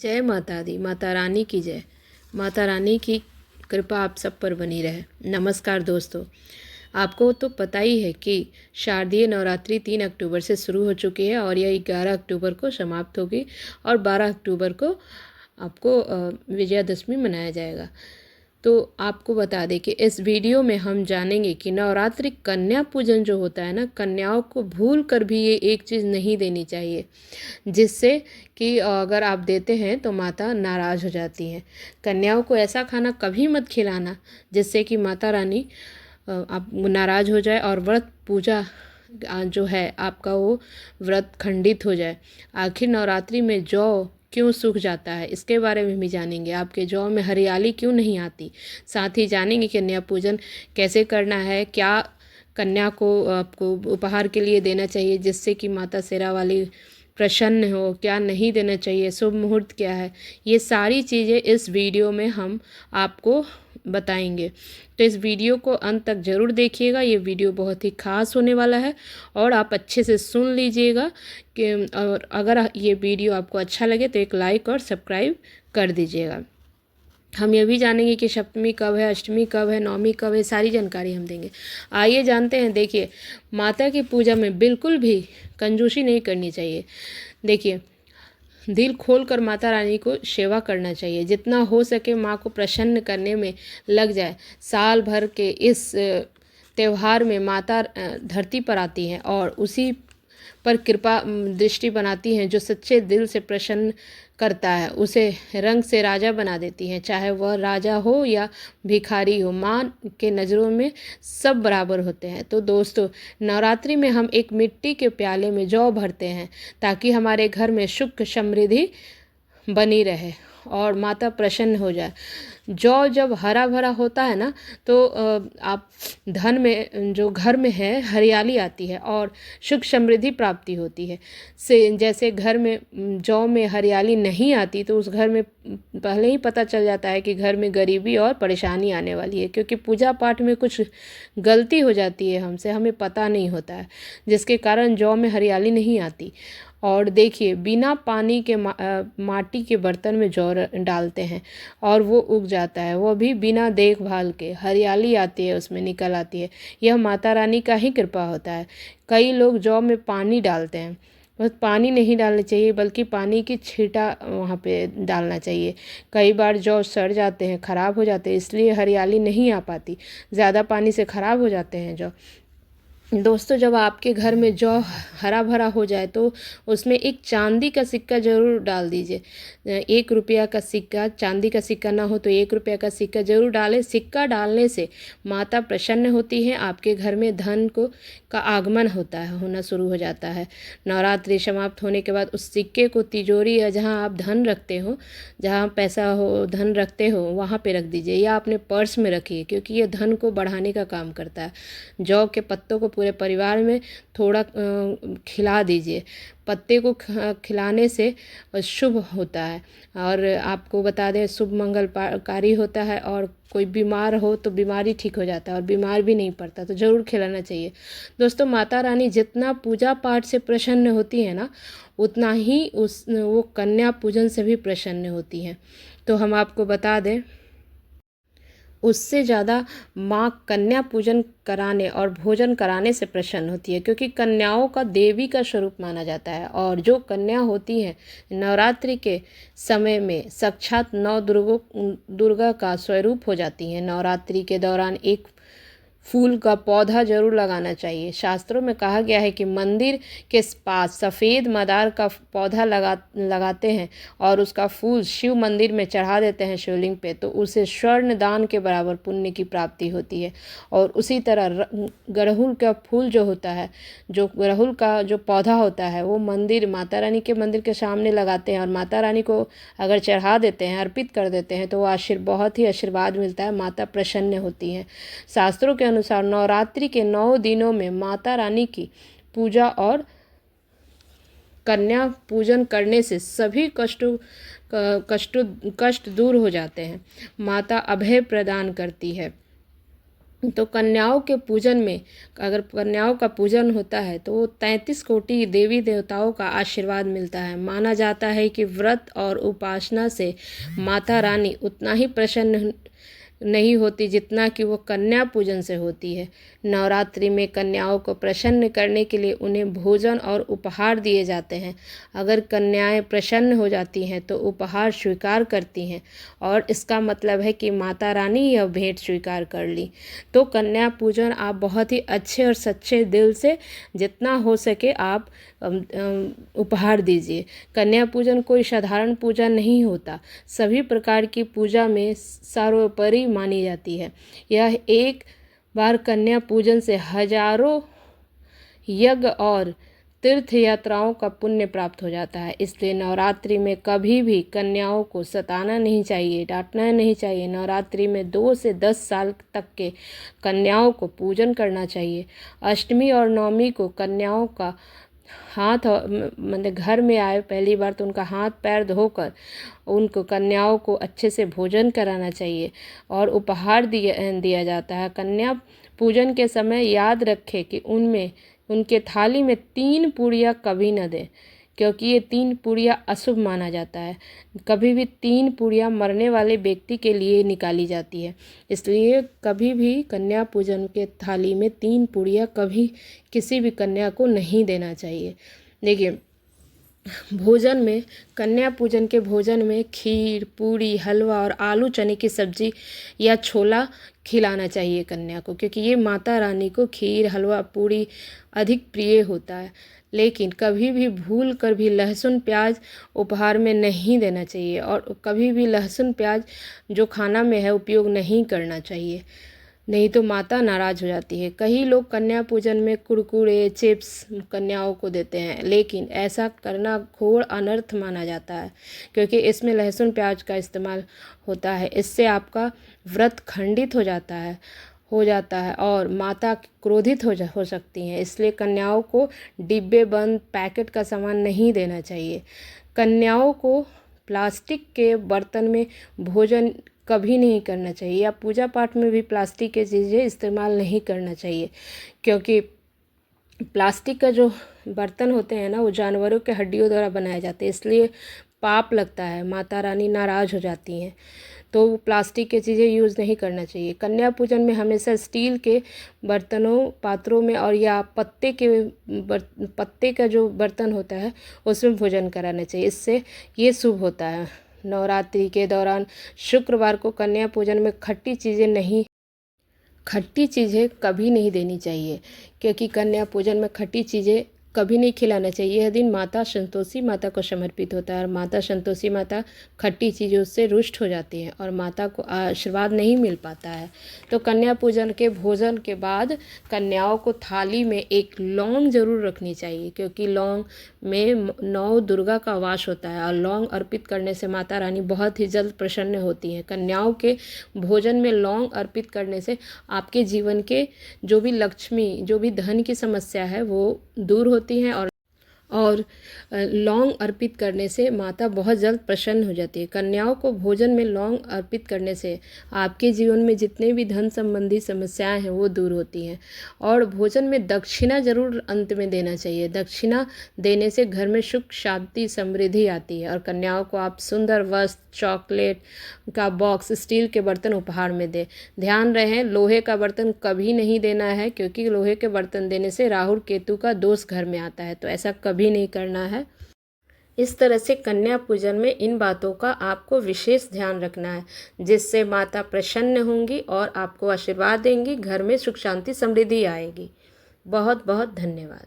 जय माता दी, माता रानी की जय। माता रानी की कृपा आप सब पर बनी रहे। नमस्कार दोस्तों, आपको तो पता ही है कि शारदीय नवरात्रि 3 अक्टूबर से शुरू हो चुकी है और यह 11 अक्टूबर को समाप्त होगी और 12 अक्टूबर को आपको विजयादशमी मनाया जाएगा। तो आपको बता दें कि इस वीडियो में हम जानेंगे कि नवरात्रि कन्या पूजन जो होता है ना, कन्याओं को भूल कर भी ये एक चीज़ नहीं देनी चाहिए, जिससे कि अगर आप देते हैं तो माता नाराज़ हो जाती हैं। कन्याओं को ऐसा खाना कभी मत खिलाना जिससे कि माता रानी आप नाराज़ हो जाए और व्रत पूजा जो है आपका वो व्रत खंडित हो जाए। आखिर नवरात्रि में जौ क्यों सूख जाता है, इसके बारे में भी जानेंगे। आपके जौ में हरियाली क्यों नहीं आती, साथ ही जानेंगे कन्या पूजन कैसे करना है, क्या कन्या को आपको उपहार के लिए देना चाहिए जिससे कि माता शेरा वाली प्रसन्न हो, क्या नहीं देना चाहिए, शुभ मुहूर्त क्या है, ये सारी चीज़ें इस वीडियो में हम आपको बताएंगे। तो इस वीडियो को अंत तक ज़रूर देखिएगा, ये वीडियो बहुत ही खास होने वाला है और आप अच्छे से सुन लीजिएगा कि और अगर ये वीडियो आपको अच्छा लगे तो एक लाइक और सब्सक्राइब कर दीजिएगा। हम ये भी जानेंगे कि सप्तमी कब है, अष्टमी कब है, नवमी कब है, सारी जानकारी हम देंगे। आइए जानते हैं। देखिए, माता की पूजा में बिल्कुल भी कंजूसी नहीं करनी चाहिए। देखिए, दिल खोल कर माता रानी को सेवा करना चाहिए, जितना हो सके माँ को प्रसन्न करने में लग जाए। साल भर के इस त्यौहार में माता धरती पर आती हैं और उसी पर कृपा दृष्टि बनाती हैं। जो सच्चे दिल से प्रसन्न करता है उसे रंग से राजा बना देती हैं, चाहे वह राजा हो या भिखारी हो। माँ के नज़रों में सब बराबर होते हैं। तो दोस्तों, नवरात्रि में हम एक मिट्टी के प्याले में जौ भरते हैं ताकि हमारे घर में सुख समृद्धि बनी रहे और माता प्रसन्न हो जाए। जौ जब हरा भरा होता है ना, तो आप धन में जो घर में है हरियाली आती है और सुख समृद्धि प्राप्ति होती है। से जैसे घर में जौ में हरियाली नहीं आती तो उस घर में पहले ही पता चल जाता है कि घर में गरीबी और परेशानी आने वाली है, क्योंकि पूजा पाठ में कुछ गलती हो जाती है हमसे, हमें पता नहीं होता है, जिसके कारण जौ में हरियाली नहीं आती। और देखिए, बिना पानी के माटी के बर्तन में जौ डालते हैं और वो उग जाता है, वो भी बिना देखभाल के हरियाली आती है, उसमें निकल आती है। यह माता रानी का ही कृपा होता है। कई लोग जौ में पानी डालते हैं, बस पानी नहीं डालना चाहिए बल्कि पानी की छींटा वहाँ पे डालना चाहिए। कई बार जौ सड़ जाते हैं, ख़राब हो जाते हैं, इसलिए हरियाली नहीं आ पाती। ज़्यादा पानी से ख़राब हो जाते हैं जौ। दोस्तों, जब आपके घर में जौ हरा भरा हो जाए तो उसमें एक चांदी का सिक्का ज़रूर डाल दीजिए। 1 रुपया का सिक्का, चांदी का सिक्का ना हो तो 1 रुपया का सिक्का ज़रूर डालें। सिक्का डालने से माता प्रसन्न होती हैं, आपके घर में धन का आगमन होना शुरू हो जाता है। नवरात्रि समाप्त होने के बाद उस सिक्के को तिजोरी या जहाँ आप धन रखते हो, जहाँ पैसा हो, धन रखते हो, वहाँ पे रख दीजिए या अपने पर्स में रखिए, क्योंकि ये धन को बढ़ाने का काम करता है। जौ के पत्तों को पूरे परिवार में थोड़ा खिला दीजिए। पत्ते को खिलाने से शुभ होता है और आपको बता दें शुभ मंगलकारी होता है, और कोई बीमार हो तो बीमारी ठीक हो जाता है और बीमार भी नहीं पड़ता, तो ज़रूर खिलाना चाहिए। दोस्तों, माता रानी जितना पूजा पाठ से प्रसन्न होती है ना, उतना ही वो कन्या पूजन से भी प्रसन्न होती हैं। तो हम आपको बता दें, उससे ज़्यादा माँ कन्या पूजन कराने और भोजन कराने से प्रसन्न होती है, क्योंकि कन्याओं का देवी का स्वरूप माना जाता है। और जो कन्या होती है नवरात्रि के समय में साक्षात नौ दुर्गा का स्वरूप हो जाती हैं। नवरात्रि के दौरान एक फूल का पौधा जरूर लगाना चाहिए। शास्त्रों में कहा गया है कि मंदिर के पास सफ़ेद मदार का पौधा लगाते हैं और उसका फूल शिव मंदिर में चढ़ा देते हैं शिवलिंग पे, तो उसे स्वर्ण दान के बराबर पुण्य की प्राप्ति होती है। और उसी तरह गुड़हल का फूल जो होता है, जो गुड़हल का जो पौधा होता है, वो मंदिर, माता रानी के मंदिर के सामने लगाते हैं और माता रानी को अगर चढ़ा देते हैं, अर्पित कर देते हैं, तो वो बहुत ही आशीर्वाद मिलता है, माता प्रसन्न होती हैं। शास्त्रों के अनुसार नवरात्रि के 9 दिनों में माता रानी की पूजा और कन्या पूजन करने से सभी कष्ट दूर हो जाते हैं। माता अभय प्रदान करती है। तो कन्याओं के पूजन में, अगर कन्याओं का पूजन होता है तो वो 33 कोटि देवी देवताओं का आशीर्वाद मिलता है। माना जाता है कि व्रत और उपासना से माता रानी उतना ही प्रसन्न नहीं होती जितना कि वो कन्या पूजन से होती है। नवरात्रि में कन्याओं को प्रसन्न करने के लिए उन्हें भोजन और उपहार दिए जाते हैं। अगर कन्याएं प्रसन्न हो जाती हैं तो उपहार स्वीकार करती हैं और इसका मतलब है कि माता रानी यह भेंट स्वीकार कर ली। तो कन्या पूजन आप बहुत ही अच्छे और सच्चे दिल से जितना हो सके आप उपहार दीजिए। कन्या पूजन कोई साधारण पूजा नहीं होता, सभी प्रकार की पूजा में सर्वोपरि मानी जाती है। यह एक बार कन्या पूजन से हजारों यज्ञ और तीर्थ यात्राओं का पुण्य प्राप्त हो जाता है। इसलिए नवरात्रि में कभी भी कन्याओं को सताना नहीं चाहिए, डांटना नहीं चाहिए। नवरात्रि में 2 से 10 साल तक के कन्याओं को पूजन करना चाहिए। अष्टमी और नवमी को कन्याओं का हाथ, मतलब घर में आए पहली बार तो उनका हाथ पैर धोकर उनको कन्याओं को अच्छे से भोजन कराना चाहिए और उपहार दिया जाता है। कन्या पूजन के समय याद रखें कि उनके थाली में 3 पूड़ियाँ कभी न दें, क्योंकि ये 3 पूड़ियाँ अशुभ माना जाता है। कभी भी 3 पूड़ियाँ मरने वाले व्यक्ति के लिए निकाली जाती है, इसलिए कभी भी कन्या पूजन के थाली में 3 पूड़ियाँ कभी किसी भी कन्या को नहीं देना चाहिए। देखिए, भोजन में, कन्या पूजन के भोजन में खीर, पूड़ी, हलवा और आलू चने की सब्जी या छोला खिलाना चाहिए कन्या को, क्योंकि ये माता रानी को खीर, हलवा, पूड़ी अधिक प्रिय होता है। लेकिन कभी भी भूल कर भी लहसुन प्याज उपहार में नहीं देना चाहिए और कभी भी लहसुन प्याज जो खाना में है उपयोग नहीं करना चाहिए, नहीं तो माता नाराज हो जाती है। कई लोग कन्या पूजन में कुरकुरे, चिप्स कन्याओं को देते हैं, लेकिन ऐसा करना घोर अनर्थ माना जाता है, क्योंकि इसमें लहसुन प्याज का इस्तेमाल होता है। इससे आपका व्रत खंडित हो जाता है और माता क्रोधित हो सकती हैं। इसलिए कन्याओं को डिब्बे बंद पैकेट का सामान नहीं देना चाहिए। कन्याओं को प्लास्टिक के बर्तन में भोजन कभी नहीं करना चाहिए, या पूजा पाठ में भी प्लास्टिक की चीज़ें इस्तेमाल नहीं करना चाहिए, क्योंकि प्लास्टिक का जो बर्तन होते हैं ना, वो जानवरों के हड्डियों द्वारा बनाए जाते हैं, इसलिए पाप लगता है, माता रानी नाराज़ हो जाती हैं। तो प्लास्टिक की चीज़ें यूज़ नहीं करना चाहिए। कन्या पूजन में हमेशा स्टील के बर्तनों, पात्रों में और या पत्ते का जो बर्तन होता है उसमें भोजन कराना चाहिए, इससे ये शुभ होता है। नवरात्रि के दौरान शुक्रवार को कन्या पूजन में खट्टी चीज़ें कभी नहीं देनी चाहिए, क्योंकि कन्या पूजन में खट्टी चीज़ें कभी नहीं खिलाना चाहिए। यह दिन माता संतोषी माता को समर्पित होता है और माता संतोषी माता खट्टी चीज़ों से रुष्ट हो जाती हैं और माता को आशीर्वाद नहीं मिल पाता है। तो कन्या पूजन के भोजन के बाद कन्याओं को थाली में एक लौंग जरूर रखनी चाहिए, क्योंकि लौंग में 9 दुर्गा का वास होता है और लौंग अर्पित करने से माता रानी बहुत ही जल्द प्रसन्न होती हैं। कन्याओं के भोजन में लौंग अर्पित करने से आपके जीवन के जो भी लक्ष्मी, जो भी धन की समस्या है वो दूर होती हैं और लौंग अर्पित करने से माता बहुत जल्द प्रसन्न हो जाती है। कन्याओं को भोजन में लौंग अर्पित करने से आपके जीवन में जितने भी धन संबंधी समस्याएं हैं वो दूर होती हैं। और भोजन में दक्षिणा जरूर अंत में देना चाहिए। दक्षिणा देने से घर में सुख, शांति, समृद्धि आती है। और कन्याओं को आप सुंदर वस्त्र, चॉकलेट का बॉक्स, स्टील के बर्तन उपहार में दें। ध्यान रहे, लोहे का बर्तन कभी नहीं देना है, क्योंकि लोहे के बर्तन देने से राहु केतु का दोष घर में आता है, तो ऐसा कभी नहीं करना है। इस तरह से कन्या पूजन में इन बातों का आपको विशेष ध्यान रखना है, जिससे माता प्रसन्न होंगी और आपको आशीर्वाद देंगी, घर में सुख, शांति, समृद्धि आएगी। बहुत बहुत धन्यवाद।